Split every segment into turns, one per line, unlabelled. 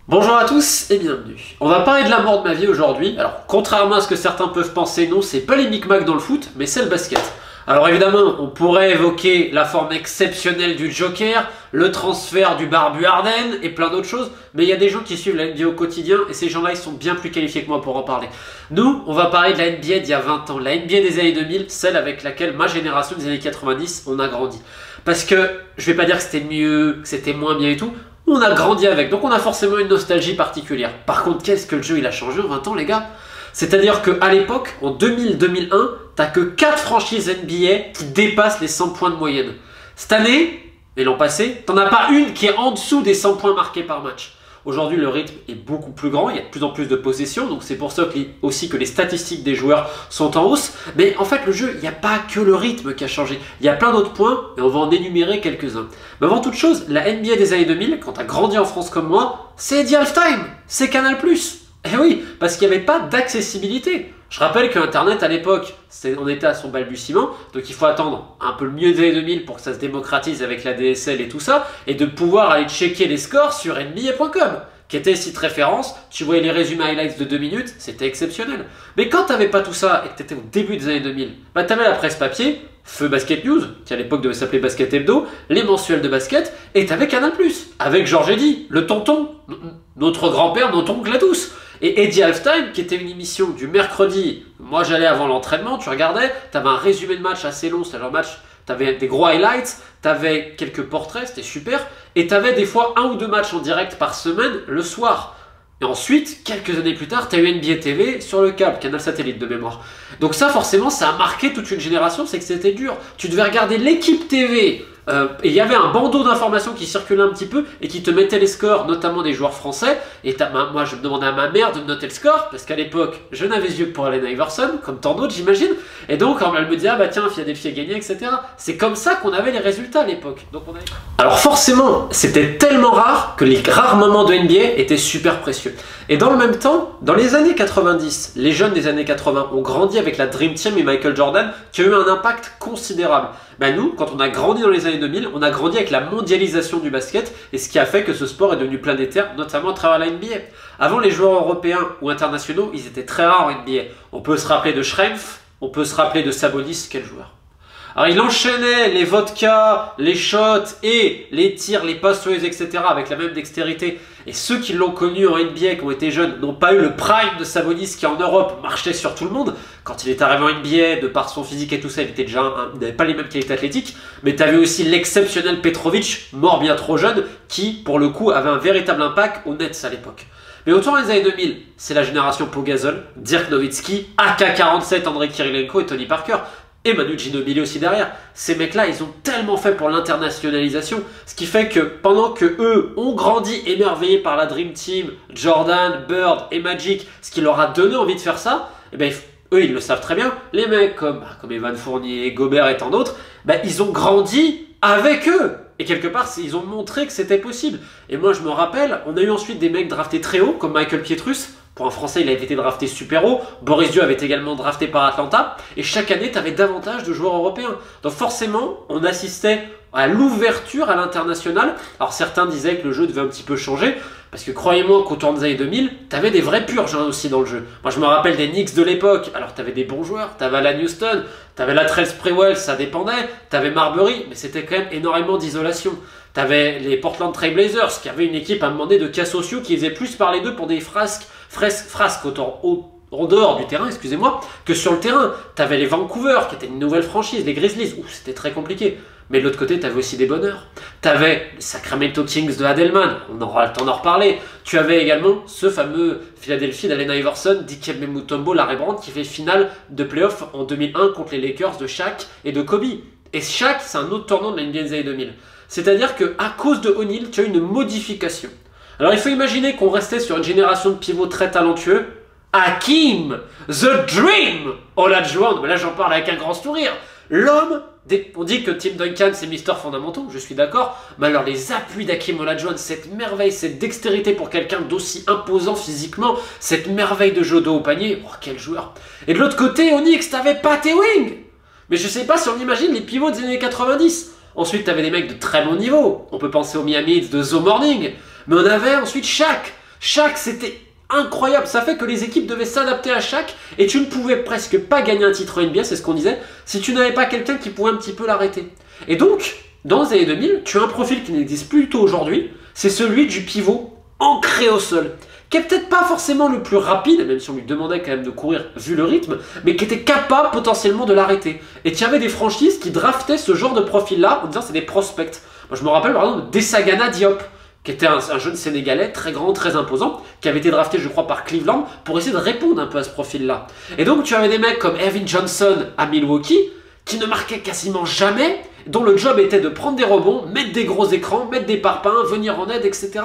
Bonjour à tous et bienvenue. On va parler de l'amour de ma vie aujourd'hui. Alors, contrairement à ce que certains peuvent penser, non, c'est pas les micmacs dans le foot, mais c'est le basket. Alors évidemment, on pourrait évoquer la forme exceptionnelle du Joker, le transfert du Barbu Arden et plein d'autres choses, mais il y a des gens qui suivent la NBA au quotidien et ces gens-là, ils sont bien plus qualifiés que moi pour en parler. Nous, on va parler de la NBA d'il y a 20 ans, la NBA des années 2000, celle avec laquelle ma génération des années 90, on a grandi. Parce que, je vais pas dire que c'était mieux, que c'était moins bien et tout, on a grandi avec, donc on a forcément une nostalgie particulière. Par contre, qu'est-ce que le jeu il a changé en 20 ans les gars? C'est-à-dire qu'à l'époque, en 2000-2001, t'as que 4 franchises NBA qui dépassent les 100 points de moyenne. Cette année, et l'an passé, t'en as pas une qui est en dessous des 100 points marqués par match. Aujourd'hui, le rythme est beaucoup plus grand, il y a de plus en plus de possessions, donc c'est pour ça aussi que les statistiques des joueurs sont en hausse. Mais en fait, le jeu, il n'y a pas que le rythme qui a changé. Il y a plein d'autres points, et on va en énumérer quelques-uns. Mais avant toute chose, la NBA des années 2000, quand tu as grandi en France comme moi, c'est The Halftime, c'est Canal+. Eh oui, parce qu'il n'y avait pas d'accessibilité. Je rappelle que Internet à l'époque, on était à son balbutiement, donc il faut attendre un peu le mieux des années 2000 pour que ça se démocratise avec la DSL et tout ça, et de pouvoir aller checker les scores sur NBA.com, qui était site référence, tu voyais les résumés highlights de 2 minutes, c'était exceptionnel. Mais quand t'avais pas tout ça et que t'étais au début des années 2000, bah t'avais la presse papier, Feu Basket News, qui à l'époque devait s'appeler Basket Hebdo, les mensuels de basket, et t'avais Canal+, avec Georges Eddy, le tonton, notre grand-père, notre oncle à tous. Et Eddie Halftime, qui était une émission du mercredi, moi j'allais avant l'entraînement, tu regardais, t'avais un résumé de match assez long, c'était genre match, t'avais des gros highlights, t'avais quelques portraits, c'était super, et t'avais des fois 1 ou 2 matchs en direct par semaine le soir. Et ensuite, quelques années plus tard, t'as eu NBA TV sur le câble, canal satellite de mémoire. Donc ça, forcément, ça a marqué toute une génération, c'est que c'était dur. Tu devais regarder l'équipe TV, et il y avait un bandeau d'informations qui circulait un petit peu et qui te mettait les scores, notamment des joueurs français. Et moi, je me demandais à ma mère de me noter le score, parce qu'à l'époque, je n'avais yeux que pour Allen Iverson, comme tant d'autres, j'imagine. Et donc, elle me disait, ah bah tiens, Philadelphie a gagné, etc. C'est comme ça qu'on avait les résultats à l'époque. Alors forcément, c'était tellement rare que les rares moments de NBA étaient super précieux. Et dans le même temps, dans les années 90, les jeunes des années 80 ont grandi avec la Dream Team et Michael Jordan, qui ont eu un impact considérable. Ben nous, quand on a grandi dans les années 2000, on a grandi avec la mondialisation du basket et ce qui a fait que ce sport est devenu planétaire, notamment à travers la NBA. Avant, les joueurs européens ou internationaux, ils étaient très rares en NBA. On peut se rappeler de Schrempf, on peut se rappeler de Sabonis, quel joueur. Alors il enchaînait les vodkas, les shots et les tirs, les passeuses, etc. avec la même dextérité. Et ceux qui l'ont connu en NBA, qui ont été jeunes, n'ont pas eu le prime de Sabonis qui en Europe marchait sur tout le monde. Quand il est arrivé en NBA, de par son physique et tout ça, il n'avait pas les mêmes qualités athlétiques. Mais tu avais aussi l'exceptionnel Petrovic, mort bien trop jeune, qui pour le coup avait un véritable impact aux Nets à l'époque. Mais autour des années 2000, c'est la génération Pau Gasol, Dirk Nowitzki, AK-47, Andrei Kirilenko et Tony Parker. Et Manu Ginobili aussi derrière. Ces mecs-là, ils ont tellement fait pour l'internationalisation, ce qui fait que pendant que eux ont grandi émerveillés par la Dream Team, Jordan, Bird et Magic, ce qui leur a donné envie de faire ça, eh ben, eux, ils le savent très bien. Les mecs comme Evan Fournier, Gobert et tant d'autres, ben, ils ont grandi avec eux. Et quelque part, ils ont montré que c'était possible. Et moi, je me rappelle, on a eu ensuite des mecs draftés très haut, comme Michael Pietrus. Pour un Français, il avait été drafté super haut. Boris Diaw avait été également drafté par Atlanta. Et chaque année, tu avais davantage de joueurs européens. Donc forcément, on assistait à l'ouverture à l'international. Alors certains disaient que le jeu devait un petit peu changer. Parce que croyez-moi qu'au tour des années 2000, tu avais des vraies purges aussi dans le jeu. Moi, je me rappelle des Knicks de l'époque. Alors, tu avais des bons joueurs. Tu avais Alan Houston. Tu avais Latrell Sprewell, ça dépendait. Tu avais Marbury, mais c'était quand même énormément d'isolation. Tu avais les Portland Trail Blazers, qui avaient une équipe à un moment donné de cas sociaux qui faisaient plus parler d'eux pour des frasques en dehors du terrain, excusez-moi, que sur le terrain. T'avais les Vancouver, qui étaient une nouvelle franchise, les Grizzlies, où c'était très compliqué. Mais de l'autre côté, t'avais aussi des bonheurs. T'avais les Sacramento Kings de Adelman, on aura le temps d'en reparler. Tu avais également ce fameux Philadelphie d'Allen Iverson, Dikembe Mutombo, Larry Brown, qui fait finale de playoff en 2001 contre les Lakers de Shaq et de Kobe. Et Shaq, c'est un autre tournant de la NBA des années 2000. C'est-à-dire qu'à cause de O'Neal, tu as une modification. Alors il faut imaginer qu'on restait sur une génération de pivots très talentueux. Hakim, The Dream, Olajuwon, mais là j'en parle avec un grand sourire. L'homme, on dit que Tim Duncan c'est Mister Fondamentaux, je suis d'accord, mais alors les appuis d'Hakim Olajuwon, cette merveille, cette dextérité pour quelqu'un d'aussi imposant physiquement, cette merveille de jeu d'eau au panier, oh quel joueur. Et de l'autre côté, Onyx, t'avais Pat Ewing. Mais je sais pas si on imagine les pivots des années 90. Ensuite, t'avais des mecs de très bon niveau, on peut penser aux Miami Heat de Zo Morning, mais on avait ensuite Shaq Shaq, c'était incroyable. Ça fait que les équipes devaient s'adapter à Shaq et tu ne pouvais presque pas gagner un titre NBA, c'est ce qu'on disait, si tu n'avais pas quelqu'un qui pouvait un petit peu l'arrêter. Et donc, dans les années 2000, tu as un profil qui n'existe plus du tout aujourd'hui, c'est celui du pivot ancré au sol, qui est peut-être pas forcément le plus rapide, même si on lui demandait quand même de courir vu le rythme, mais qui était capable potentiellement de l'arrêter. Et tu avais des franchises qui draftaient ce genre de profil-là en disant c'est des prospects. Moi je me rappelle par exemple de Desagana Diop, qui était un jeune Sénégalais très grand, très imposant, qui avait été drafté je crois par Cleveland pour essayer de répondre un peu à ce profil-là. Et donc tu avais des mecs comme Evan Johnson à Milwaukee, qui ne marquaient quasiment jamais, dont le job était de prendre des rebonds, mettre des gros écrans, mettre des parpaings, venir en aide, etc.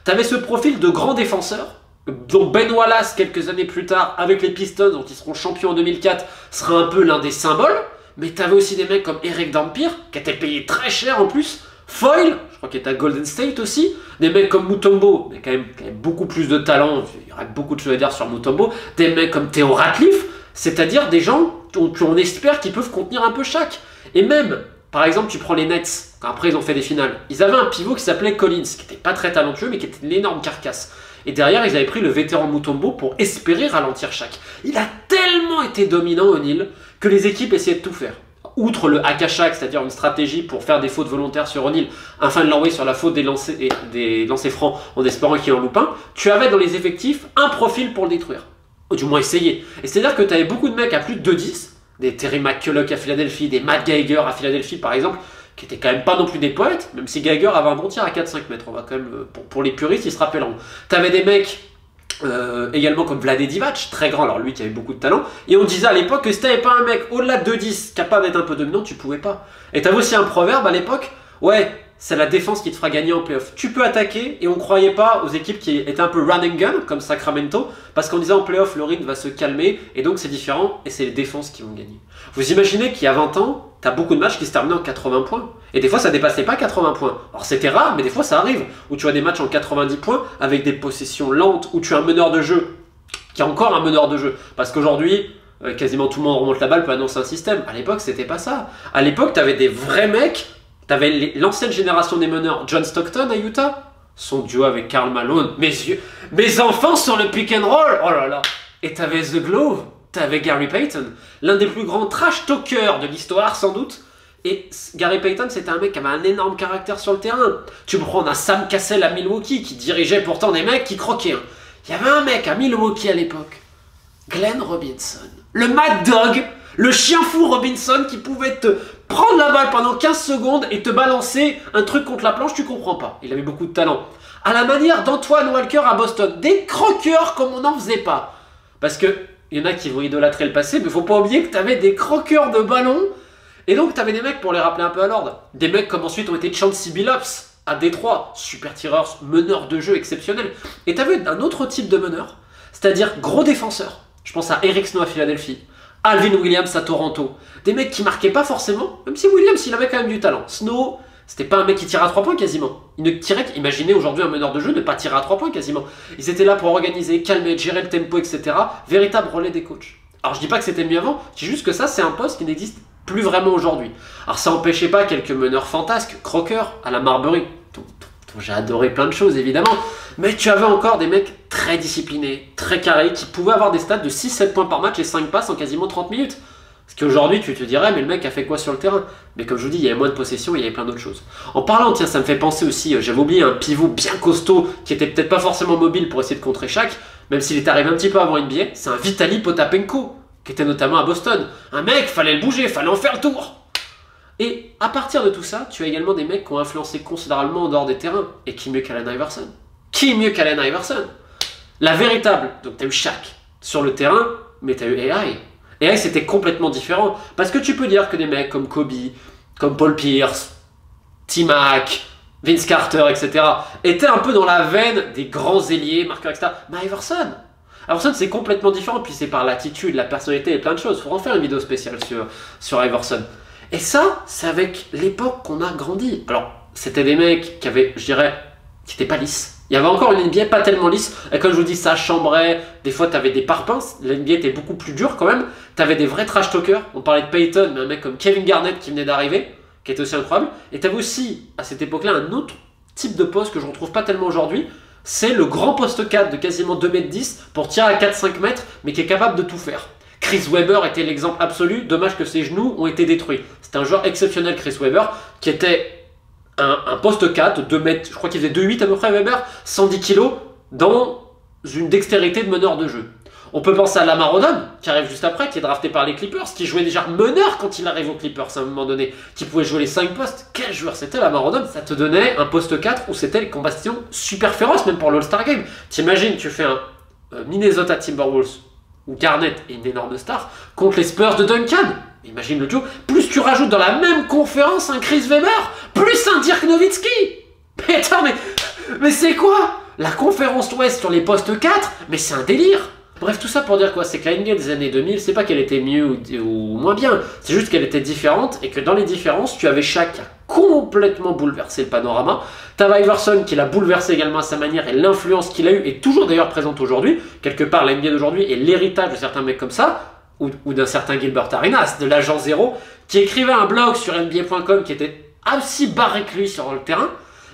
Tu avais ce profil de grand défenseur, dont Ben Wallace, quelques années plus tard, avec les Pistons, dont ils seront champions en 2004, sera un peu l'un des symboles. Mais tu avais aussi des mecs comme Eric Dampier, qui était payé très cher en plus, Foyle, je crois qu'il était à Golden State aussi, des mecs comme Mutombo, mais quand même beaucoup plus de talent, il y aurait beaucoup de choses à dire sur Mutombo, des mecs comme Theo Ratliff, c'est-à-dire des gens qu'on espère qu'ils peuvent contenir un peu Shaq. Et même, par exemple, tu prends les Nets, quand après ils ont fait des finales, ils avaient un pivot qui s'appelait Collins, qui n'était pas très talentueux, mais qui était une énorme carcasse. Et derrière, ils avaient pris le vétéran Mutombo pour espérer ralentir Shaq. Il a tellement été dominant, O'Neal, que les équipes essayaient de tout faire. Outre le hack à Shaq, c'est-à-dire une stratégie pour faire des fautes volontaires sur O'Neal, afin de l'envoyer sur la faute des lancers francs en espérant qu'il en loupe un, tu avais dans les effectifs un profil pour le détruire. Ou du moins essayer. Et c'est-à-dire que tu avais beaucoup de mecs à plus de 2-10, des Terry McCulloch à Philadelphie, des Matt Geiger à Philadelphie par exemple, qui étaient quand même pas non plus des poètes, même si Geiger avait un bon tir à 4-5 mètres, on va quand même, pour les puristes, ils se rappelleront. T'avais des mecs également comme Vlade Divac, très grand, alors lui qui avait beaucoup de talent, et on disait à l'époque que si t'avais pas un mec au-delà de 2-10 capable d'être un peu dominant, tu pouvais pas. Et t'avais aussi un proverbe à l'époque, ouais, c'est la défense qui te fera gagner en playoff. Tu peux attaquer, et on croyait pas aux équipes qui étaient un peu run and gun, comme Sacramento, parce qu'on disait en playoff, le rythme va se calmer, et donc c'est différent, et c'est les défenses qui vont gagner. Vous imaginez qu'il y a 20 ans, t'as beaucoup de matchs qui se terminaient en 80 points, et des fois ça dépassait pas 80 points. Alors c'était rare, mais des fois ça arrive, où tu as des matchs en 90 points, avec des possessions lentes, où tu as un meneur de jeu, qui a encore un meneur de jeu, parce qu'aujourd'hui, quasiment tout le monde remonte la balle, peut annoncer un système. À l'époque, c'était pas ça. À l'époque, t'avais des vrais mecs. T'avais l'ancienne génération des meneurs, John Stockton à Utah, son duo avec Karl Malone, mes enfants sur le pick and roll, oh là là. Et t'avais The Glove, t'avais Gary Payton, l'un des plus grands trash talkers de l'histoire sans doute. Et Gary Payton, c'était un mec qui avait un énorme caractère sur le terrain. Tu peux prendre un Sam Cassell à Milwaukee qui dirigeait pourtant des mecs qui croquaient. Il y avait un mec à Milwaukee à l'époque, Glenn Robinson, le Mad Dog, le chien fou Robinson qui pouvait te prendre la balle pendant 15 secondes et te balancer un truc contre la planche, tu comprends pas. Il avait beaucoup de talent. À la manière d'Antoine Walker à Boston. Des croqueurs comme on n'en faisait pas. Parce que il y en a qui vont idolâtrer le passé, mais faut pas oublier que tu avais des croqueurs de ballon. Et donc tu avais des mecs pour les rappeler un peu à l'ordre. Des mecs comme ensuite ont été Chauncey Billups à Détroit. Super tireur, meneur de jeu exceptionnel. Et tu avais un autre type de meneur. C'est-à-dire gros défenseur. Je pense à Eric Snow à Philadelphie. Alvin Williams à Toronto. Des mecs qui marquaient pas forcément, même si Williams il avait quand même du talent. Snow, c'était pas un mec qui tirait à 3 points quasiment. Il ne tirait, imaginez aujourd'hui un meneur de jeu ne pas tirer à 3 points quasiment. Ils étaient là pour organiser, calmer, gérer le tempo, etc. Véritable relais des coachs. Alors je dis pas que c'était mieux avant, je dis juste que ça c'est un poste qui n'existe plus vraiment aujourd'hui. Alors ça n'empêchait pas quelques meneurs fantasques, croqueurs à la Marbury, dont j'ai adoré plein de choses évidemment, mais tu avais encore des mecs très disciplinés, très carrés, qui pouvaient avoir des stats de 6-7 points par match et 5 passes en quasiment 30 minutes. Parce qu'aujourd'hui, tu te dirais, mais le mec a fait quoi sur le terrain? Mais comme je vous dis, il y avait moins de possession, il y avait plein d'autres choses. En parlant, tiens, ça me fait penser aussi, j'avais oublié un pivot bien costaud, qui était peut-être pas forcément mobile pour essayer de contrer Shaq, même s'il est arrivé un petit peu avant NBA, c'est un Vitali Potapenko, qui était notamment à Boston. Un mec, fallait le bouger, fallait en faire le tour. Et à partir de tout ça, tu as également des mecs qui ont influencé considérablement en dehors des terrains. Et qui mieux qu'Allen Iverson? Qui mieux qu'Allen Iverson? La véritable. Donc tu as eu Shaq sur le terrain, mais tu as eu AI. AI c'était complètement différent. Parce que tu peux dire que des mecs comme Kobe, comme Paul Pierce, T-Mac, Vince Carter, etc. étaient un peu dans la veine des grands ailiers, marqueurs, etc. Mais Iverson c'est complètement différent. Puis c'est par l'attitude, la personnalité et plein de choses. Il faudra en faire une vidéo spéciale sur Iverson. Et ça, c'est avec l'époque qu'on a grandi. Alors, c'était des mecs qui avaient, je dirais, qui n'étaient pas lisses. Il y avait encore une NBA pas tellement lisse. Et comme je vous dis, ça chambrait. Des fois, tu avais des parpaings. L'NBA était beaucoup plus dur quand même. Tu avais des vrais trash talkers. On parlait de Peyton, mais un mec comme Kevin Garnett qui venait d'arriver, qui était aussi incroyable. Et tu avais aussi, à cette époque-là, un autre type de poste que je ne retrouve pas tellement aujourd'hui. c'est le grand poste 4 de quasiment 2,10 m pour tirer à 4-5 mètres, mais qui est capable de tout faire. Chris Webber était l'exemple absolu, dommage que ses genoux ont été détruits. C'était un joueur exceptionnel, Chris Webber, qui était un poste 4, 2 mètres, je crois qu'il faisait 2,8 à peu près Webber, 110 kg, dans une dextérité de meneur de jeu. On peut penser à Lamar Odom, qui arrive juste après, qui est drafté par les Clippers, qui jouait déjà meneur quand il arrive aux Clippers à un moment donné, qui pouvait jouer les 5 postes. Quel joueur c'était Lamar Odom? Ça te donnait un poste 4 où c'était les combinaisons super féroces, même pour l'All-Star Game. T'imagines, tu fais un Minnesota Timberwolves, où Garnett est une énorme star, contre les Spurs de Duncan. Imagine le duo. Plus tu rajoutes dans la même conférence un Chris Webber, plus un Dirk Nowitzki. Mais attends, mais c'est quoi? La conférence Ouest sur les postes 4? Mais c'est un délire. Bref, tout ça pour dire quoi? C'est que la NBA des années 2000, c'est pas qu'elle était mieux ou moins bien, c'est juste qu'elle était différente et que dans les différences, tu avais Shaq qui a complètement bouleversé le panorama. T'avais Iverson qui l'a bouleversé également à sa manière et l'influence qu'il a eue est toujours d'ailleurs présente aujourd'hui. Quelque part, la NBA d'aujourd'hui est l'héritage de certains mecs comme ça, ou d'un certain Gilbert Arenas, de l'agent zéro, qui écrivait un blog sur NBA.com qui était aussi barré que lui sur le terrain,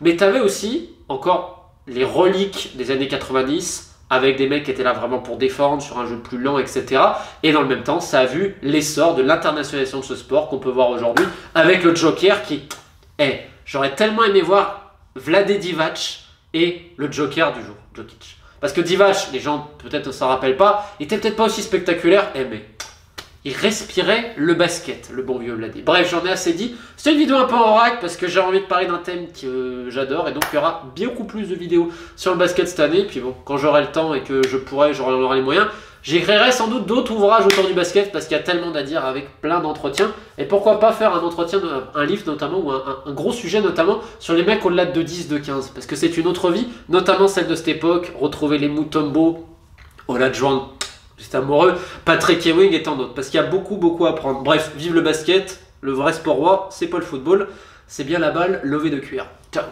mais t'avais aussi encore les reliques des années 90, avec des mecs qui étaient là vraiment pour défendre sur un jeu plus lent, etc. Et dans le même temps, ça a vu l'essor de l'internationalisation de ce sport qu'on peut voir aujourd'hui avec le Joker qui... j'aurais tellement aimé voir Vlade Divac et le Joker du jour, Jokic. Parce que Divac, les gens peut-être ne s'en rappellent pas, il était peut-être pas aussi spectaculaire, mais il respirait le basket, le bon vieux Vlade. Bref, j'en ai assez dit. C'est une vidéo un peu en vrac parce que j'ai envie de parler d'un thème que j'adore et donc il y aura beaucoup plus de vidéos sur le basket cette année. Puis bon, quand j'aurai le temps et que j'aurai les moyens, j'écrirai sans doute d'autres ouvrages autour du basket parce qu'il y a tellement à dire avec plein d'entretiens. Et pourquoi pas faire un entretien, un livre notamment, ou un gros sujet notamment sur les mecs au-delà de 10, de 15. Parce que c'est une autre vie, notamment celle de cette époque, retrouver les Mutombo, Olajuwon, juste amoureux, Patrick Ewing et tant d'autres, parce qu'il y a beaucoup à apprendre. Bref, vive le basket, le vrai sport roi, c'est pas le football, c'est bien la balle levée de cuir. Ciao.